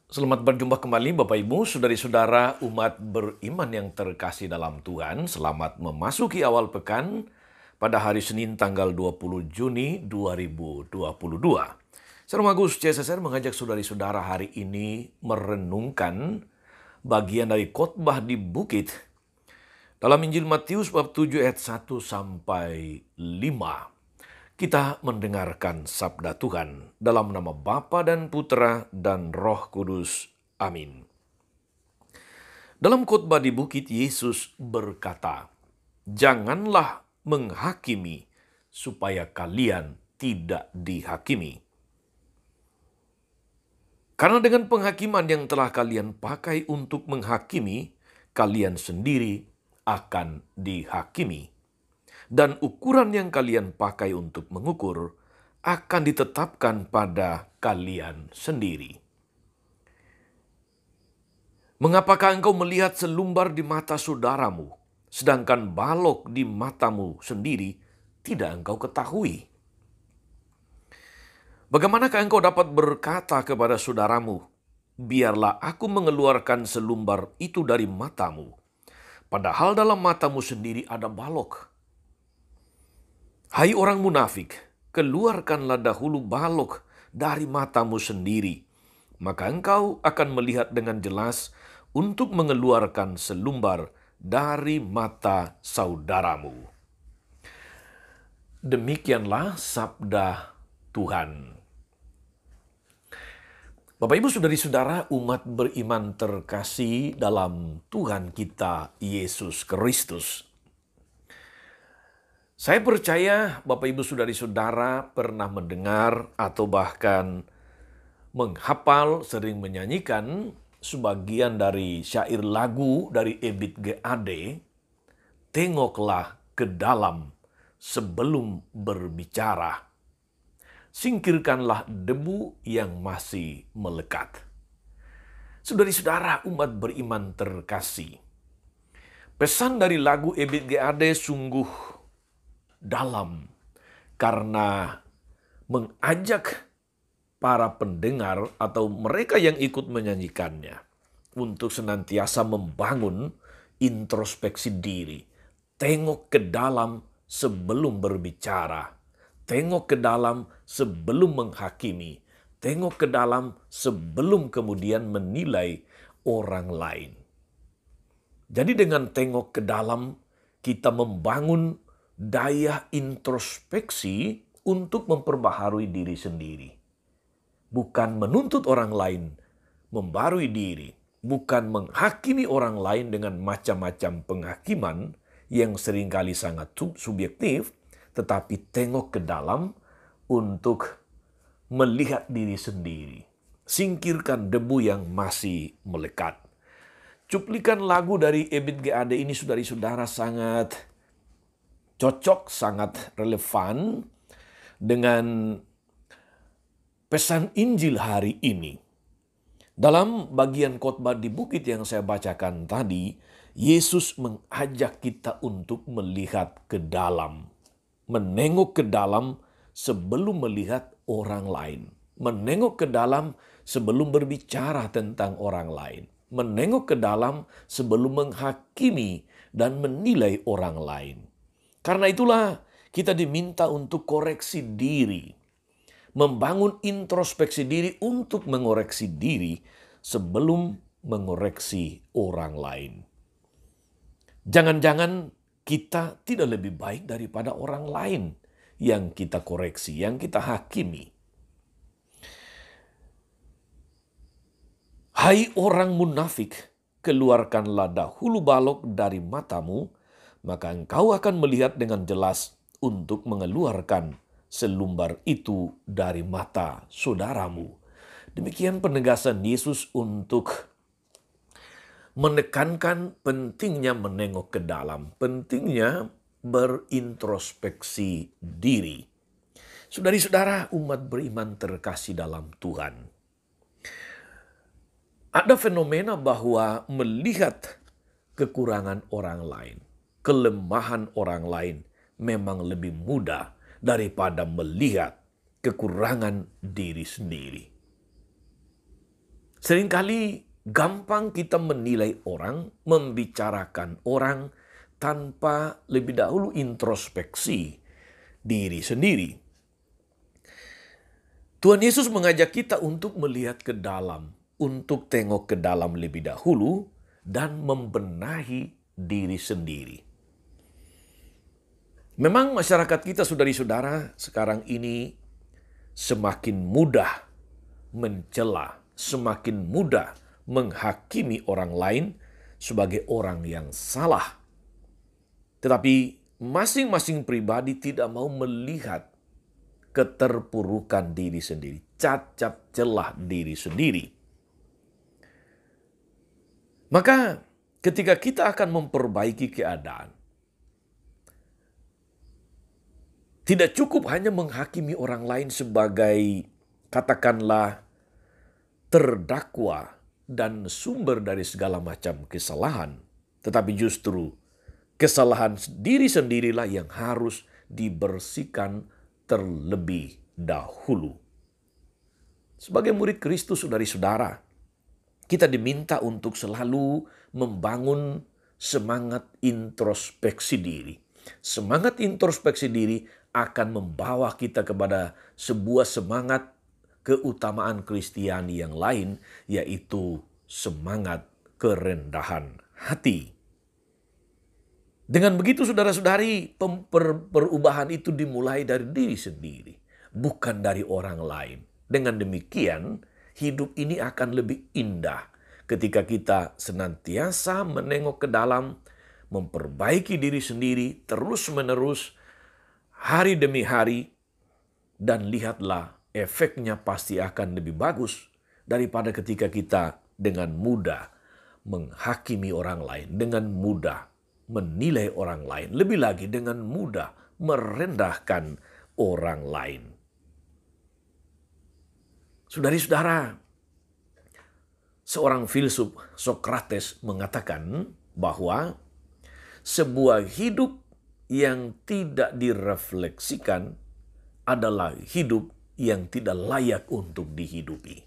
Selamat berjumpa kembali Bapak Ibu, saudari-saudara umat beriman yang terkasih dalam Tuhan. Selamat memasuki awal pekan pada hari Senin tanggal 20 Juni 2022. Saya Agus CSSR mengajak saudari-saudara hari ini merenungkan bagian dari khotbah di bukit dalam Injil Matius bab 7 ayat 1 sampai 5. Kita mendengarkan sabda Tuhan dalam nama Bapa dan Putra dan Roh Kudus. Amin. Dalam khotbah di bukit, Yesus berkata, "Janganlah menghakimi supaya kalian tidak dihakimi. Karena dengan penghakiman yang telah kalian pakai untuk menghakimi, kalian sendiri akan dihakimi. Dan ukuran yang kalian pakai untuk mengukur akan ditetapkan pada kalian sendiri. Mengapakah engkau melihat selumbar di mata saudaramu, sedangkan balok di matamu sendiri tidak engkau ketahui? Bagaimanakah engkau dapat berkata kepada saudaramu, 'Biarlah aku mengeluarkan selumbar itu dari matamu,' padahal dalam matamu sendiri ada balok? Hai orang munafik, keluarkanlah dahulu balok dari matamu sendiri, maka engkau akan melihat dengan jelas untuk mengeluarkan selumbar dari mata saudaramu." Demikianlah sabda Tuhan. Bapak Ibu saudari-saudara umat beriman terkasih dalam Tuhan kita Yesus Kristus. Saya percaya Bapak Ibu saudari-saudara pernah mendengar atau bahkan menghafal, sering menyanyikan sebagian dari syair lagu dari Ebit G. Ade, "Tengoklah ke dalam sebelum berbicara. Singkirkanlah debu yang masih melekat." Saudari-saudara umat beriman terkasih, pesan dari lagu Ebit G. Ade sungguh dalam karena mengajak para pendengar atau mereka yang ikut menyanyikannya untuk senantiasa membangun introspeksi diri. Tengok ke dalam sebelum berbicara. Tengok ke dalam sebelum menghakimi. Tengok ke dalam sebelum kemudian menilai orang lain. Jadi dengan tengok ke dalam kita membangun daya introspeksi untuk memperbaharui diri sendiri. Bukan menuntut orang lain membarui diri. Bukan menghakimi orang lain dengan macam-macam penghakiman yang seringkali sangat subjektif, tetapi tengok ke dalam untuk melihat diri sendiri. Singkirkan debu yang masih melekat. Cuplikan lagu dari Ebit G. Ade ini saudari-saudara sangat cocok, sangat relevan dengan pesan Injil hari ini. Dalam bagian khotbah di bukit yang saya bacakan tadi, Yesus mengajak kita untuk melihat ke dalam. Menengok ke dalam sebelum melihat orang lain. Menengok ke dalam sebelum berbicara tentang orang lain. Menengok ke dalam sebelum menghakimi dan menilai orang lain. Karena itulah kita diminta untuk koreksi diri. Membangun introspeksi diri untuk mengoreksi diri sebelum mengoreksi orang lain. Jangan-jangan kita tidak lebih baik daripada orang lain yang kita koreksi, yang kita hakimi. Hai orang munafik, keluarkanlah dahulu balok dari matamu, maka engkau akan melihat dengan jelas untuk mengeluarkan selumbar itu dari mata saudaramu. Demikian penegasan Yesus untuk menekankan pentingnya menengok ke dalam, pentingnya berintrospeksi diri. Saudari-saudara, umat beriman terkasih dalam Tuhan. Ada fenomena bahwa melihat kekurangan orang lain, kelemahan orang lain memang lebih mudah daripada melihat kekurangan diri sendiri. Seringkali gampang kita menilai orang, membicarakan orang tanpa lebih dahulu introspeksi diri sendiri. Tuhan Yesus mengajak kita untuk melihat ke dalam, untuk tengok ke dalam lebih dahulu dan membenahi diri sendiri. Memang masyarakat kita, saudari-saudara, sekarang ini semakin mudah mencela, semakin mudah menghakimi orang lain sebagai orang yang salah. Tetapi masing-masing pribadi tidak mau melihat keterpurukan diri sendiri, cacat celah diri sendiri. Maka ketika kita akan memperbaiki keadaan, tidak cukup hanya menghakimi orang lain sebagai, katakanlah, terdakwa dan sumber dari segala macam kesalahan. Tetapi justru kesalahan diri sendirilah yang harus dibersihkan terlebih dahulu. Sebagai murid Kristus, saudari-saudara, kita diminta untuk selalu membangun semangat introspeksi diri. Semangat introspeksi diri akan membawa kita kepada sebuah semangat keutamaan Kristiani yang lain, yaitu semangat kerendahan hati. Dengan begitu, saudara-saudari, perubahan itu dimulai dari diri sendiri, bukan dari orang lain. Dengan demikian, hidup ini akan lebih indah ketika kita senantiasa menengok ke dalam, memperbaiki diri sendiri terus-menerus, hari demi hari, dan lihatlah efeknya pasti akan lebih bagus daripada ketika kita dengan mudah menghakimi orang lain, dengan mudah menilai orang lain, lebih lagi dengan mudah merendahkan orang lain. Saudari-saudara, seorang filsuf Sokrates mengatakan bahwa sebuah hidup yang tidak direfleksikan adalah hidup yang tidak layak untuk dihidupi.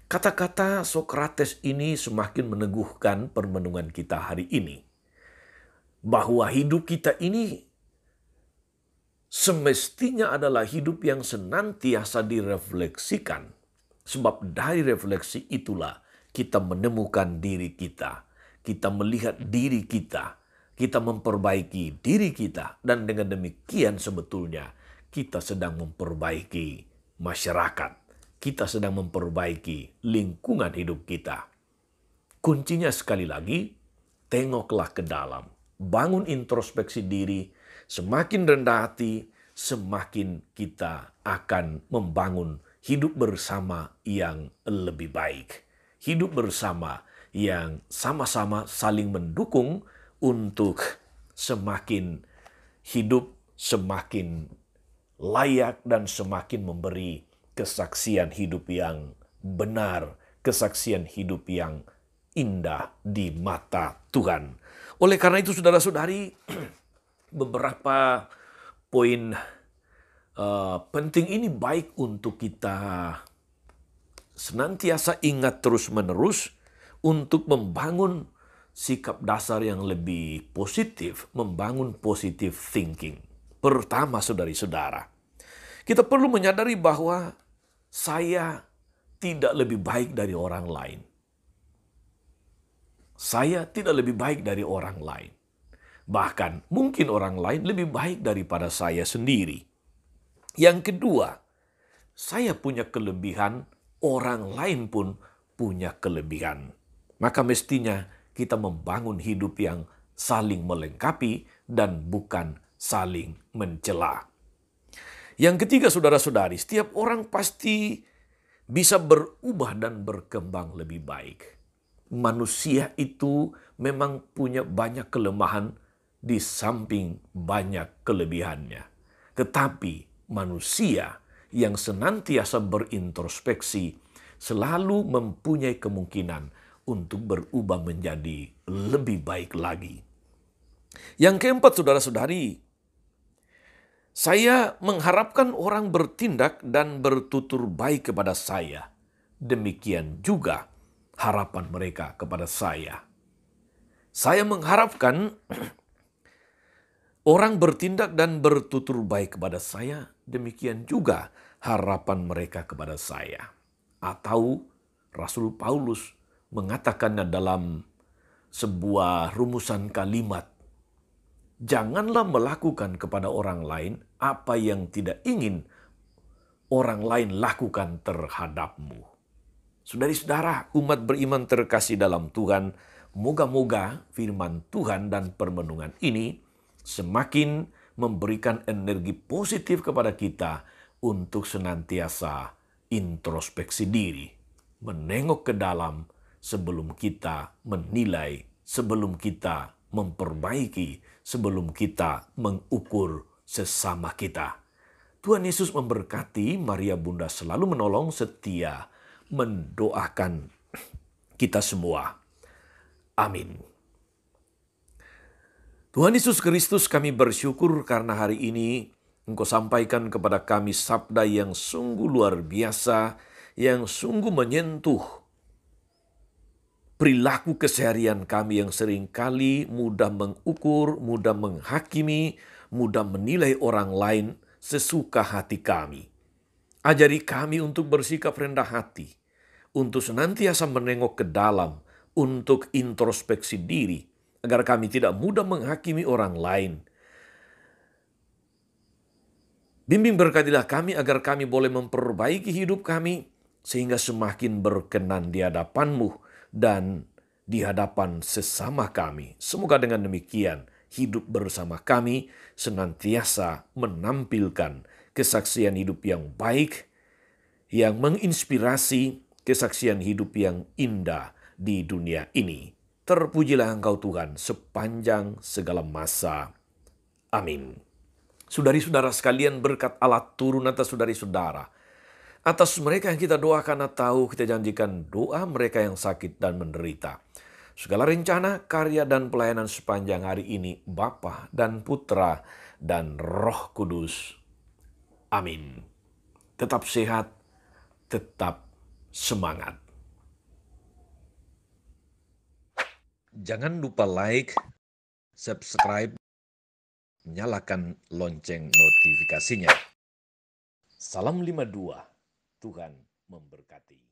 Kata-kata Sokrates ini semakin meneguhkan permenungan kita hari ini, bahwa hidup kita ini semestinya adalah hidup yang senantiasa direfleksikan. Sebab dari refleksi itulah kita menemukan diri kita. Kita melihat diri kita. Kita memperbaiki diri kita. Dan dengan demikian sebetulnya kita sedang memperbaiki masyarakat. Kita sedang memperbaiki lingkungan hidup kita. Kuncinya sekali lagi, tengoklah ke dalam. Bangun introspeksi diri, semakin rendah hati, semakin kita akan membangun hidup bersama yang lebih baik. Hidup bersama yang sama-sama saling mendukung untuk semakin hidup, semakin layak, dan semakin memberi kesaksian hidup yang benar, kesaksian hidup yang indah di mata Tuhan. Oleh karena itu, saudara-saudari, beberapa poin penting ini baik untuk kita senantiasa ingat terus-menerus untuk membangun sikap dasar yang lebih positif, membangun positive thinking. Pertama, saudari-saudara, kita perlu menyadari bahwa saya tidak lebih baik dari orang lain. Saya tidak lebih baik dari orang lain. Bahkan mungkin orang lain lebih baik daripada saya sendiri. Yang kedua, saya punya kelebihan, orang lain pun punya kelebihan. Maka mestinya kita membangun hidup yang saling melengkapi dan bukan saling mencela. Yang ketiga, saudara-saudari, setiap orang pasti bisa berubah dan berkembang lebih baik. manusia itu memang punya banyak kelemahan di samping banyak kelebihannya. Tetapi manusia yang senantiasa berintrospeksi selalu mempunyai kemungkinan untuk berubah menjadi lebih baik lagi. Yang keempat, saudara-saudari, saya mengharapkan orang bertindak dan bertutur baik kepada saya. Demikian juga harapan mereka kepada saya. Saya mengharapkan orang bertindak dan bertutur baik kepada saya. Demikian juga harapan mereka kepada saya. Atau Rasul Paulus mengatakannya dalam sebuah rumusan kalimat, janganlah melakukan kepada orang lain apa yang tidak ingin orang lain lakukan terhadapmu. Saudari-saudara, umat beriman terkasih dalam Tuhan, moga-moga firman Tuhan dan permenungan ini semakin memberikan energi positif kepada kita untuk senantiasa introspeksi diri, menengok ke dalam sebelum kita menilai, sebelum kita memperbaiki, sebelum kita mengukur sesama kita. Tuhan Yesus memberkati. Maria Bunda selalu menolong, setia mendoakan kita semua. Amin. Tuhan Yesus Kristus, kami bersyukur karena hari ini Engkau sampaikan kepada kami sabda yang sungguh luar biasa, yang sungguh menyentuh perilaku keseharian kami yang seringkali mudah mengukur, mudah menghakimi, mudah menilai orang lain sesuka hati kami. Ajari kami untuk bersikap rendah hati, untuk senantiasa menengok ke dalam, untuk introspeksi diri, agar kami tidak mudah menghakimi orang lain. Bimbing berkatilah kami agar kami boleh memperbaiki hidup kami, sehingga semakin berkenan di hadapan-Mu dan di hadapan sesama kami. Semoga dengan demikian hidup bersama kami senantiasa menampilkan kesaksian hidup yang baik, yang menginspirasi, kesaksian hidup yang indah di dunia ini. Terpujilah Engkau Tuhan sepanjang segala masa. Amin. Saudari-saudara sekalian, berkat Allah turun atas saudari-saudara. Atas mereka yang kita doakan atau kita janjikan doa mereka yang sakit dan menderita. Segala rencana, karya, dan pelayanan sepanjang hari ini, Bapa dan Putra dan Roh Kudus. Amin. Tetap sehat, tetap semangat. Jangan lupa like, subscribe, nyalakan lonceng notifikasinya. Salam 52, Tuhan memberkati.